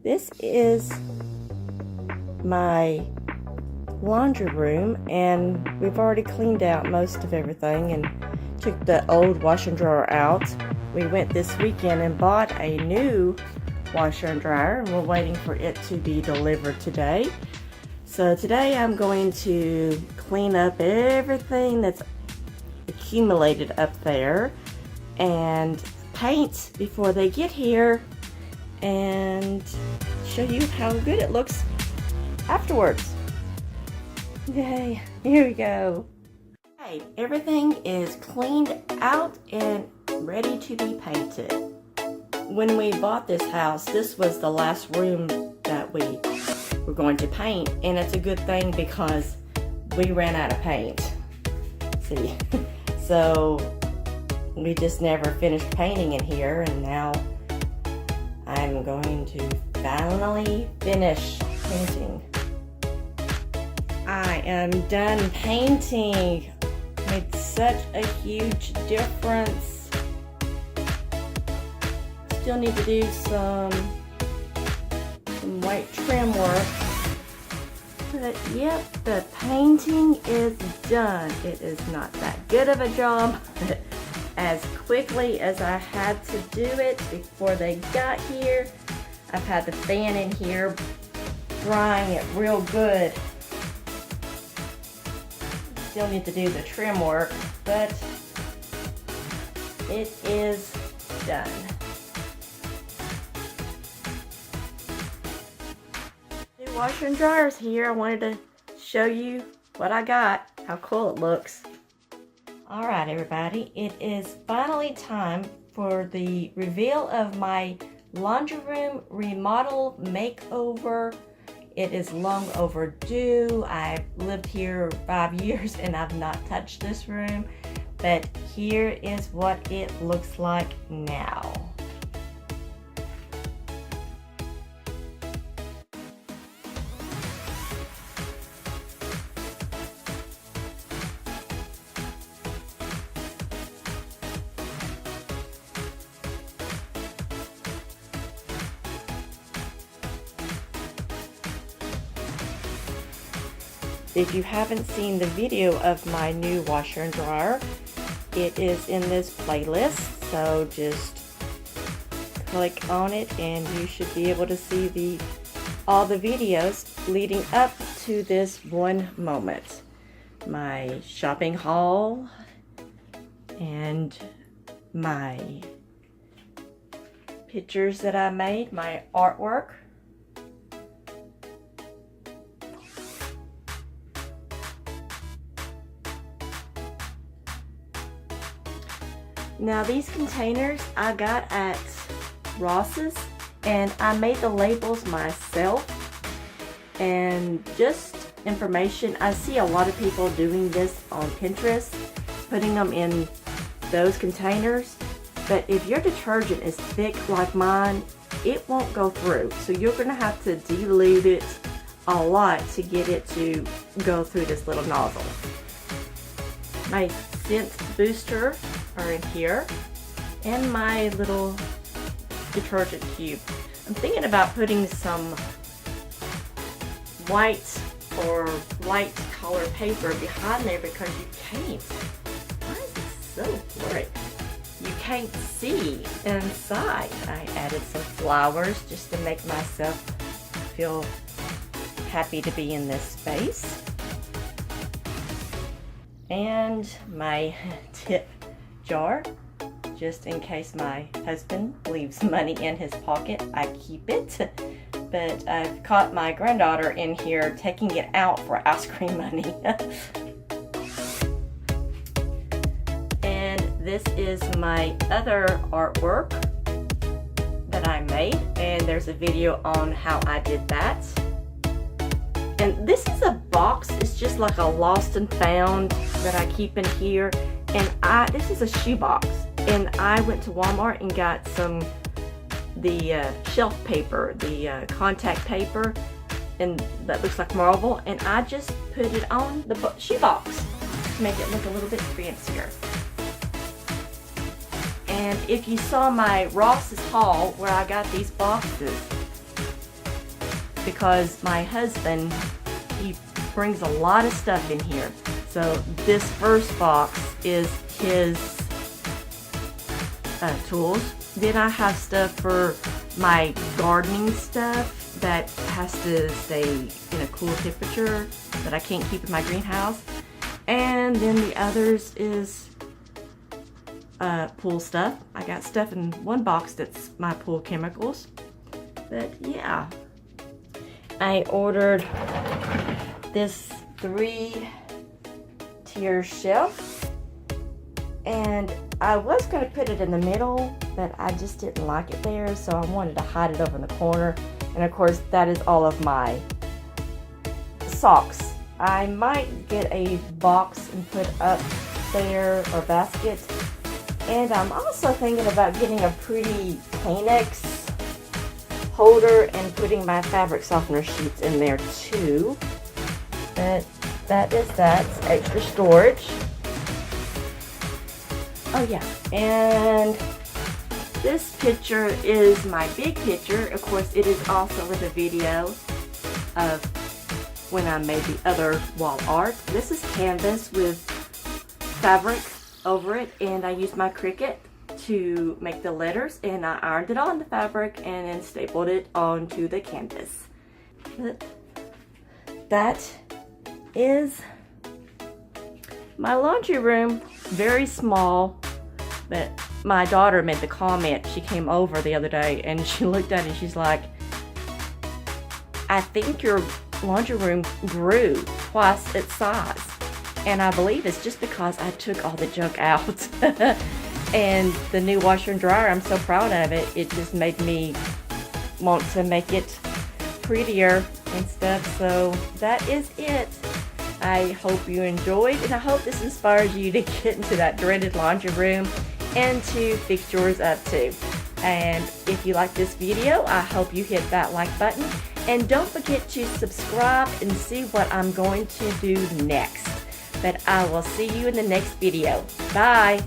This is my laundry room, and we've already cleaned out most of everything and took the old washer and dryer out. We went this weekend and bought a new washer and dryer, and we're waiting for it to be delivered today. So today I'm going to clean up everything that's accumulated up there and paint before they get here and show you how good it looks afterwards. Yay, here we go. Okay, everything is cleaned out and ready to be painted. When we bought this house, this was the last room that we were going to paint, and it's a good thing because we ran out of paint. See, so we just never finished painting in here, and now I'm going to finally finish painting. I am done painting. Made such a huge difference. Still need to do some white trim work. But yep, the painting is done. It is not that good of a job, but as quickly as I had to do it before they got here, I've had the fan in here drying it real good. Still need to do the trim work, but it is done. New washer and dryers here. I wanted to show you what I got, how cool it looks. Alright everybody, it is finally time for the reveal of my laundry room remodel makeover. It is long overdue. I've lived here 5 years and I've not touched this room, but here is what it looks like now. If you haven't seen the video of my new washer and dryer, it is in this playlist, so just click on it and you should be able to see all the videos leading up to this one moment. My shopping haul and my pictures that I made, my artwork. Now these containers I got at Ross's, and I made the labels myself. And just information, I see a lot of people doing this on Pinterest, putting them in those containers, but if your detergent is thick like mine, it won't go through. So you're gonna have to dilute it a lot to get it to go through this little nozzle. My scent booster are in here, and my little detergent cube. I'm thinking about putting some white or light color paper behind there because you can't. Why is it so bright? You can't see inside. I added some flowers just to make myself feel happy to be in this space. And my tip jar, just in case my husband leaves money in his pocket, I keep it. But I've caught my granddaughter in here taking it out for ice cream money. And this is my other artwork that I made, and there's a video on how I did that. And this is a box, it's just like a lost and found that I keep in here. And this is a shoe box, and I went to Walmart and got the shelf paper, the contact paper, and that looks like marble, and I just put it on the shoe box to make it look a little bit fancier. And if you saw my Ross's haul where I got these boxes, because my husband, he brings a lot of stuff in here. So this first box is his tools. Then I have stuff for my gardening stuff that has to stay in a cool temperature that I can't keep in my greenhouse. And then the others is pool stuff. I got stuff in one box that's my pool chemicals. But yeah, I ordered this 3-tier shelf, and I was going to put it in the middle, but I just didn't like it there, so I wanted to hide it over in the corner. And of course, that is all of my socks. I might get a box and put up there, or basket. And I'm also thinking about getting a pretty Kleenex holder and putting my fabric softener sheets in there too. But that's extra storage. Oh yeah, and this picture is my big picture. Of course, it is also with a video of when I made the other wall art. This is canvas with fabric over it, and I used my Cricut to make the letters, and I ironed it on the fabric and then stapled it onto the canvas. But that is my laundry room. Very small, but my daughter made the comment. She came over the other day and she looked at it, she's like, I think your laundry room grew twice its size. And I believe it's just because I took all the junk out. And the new washer and dryer, I'm so proud of it. It just made me want to make it prettier and stuff. So that is it. I hope you enjoyed, and I hope this inspires you to get into that dreaded laundry room and to fix yours up too. And if you like this video, I hope you hit that like button. And don't forget to subscribe and see what I'm going to do next. But I will see you in the next video. Bye.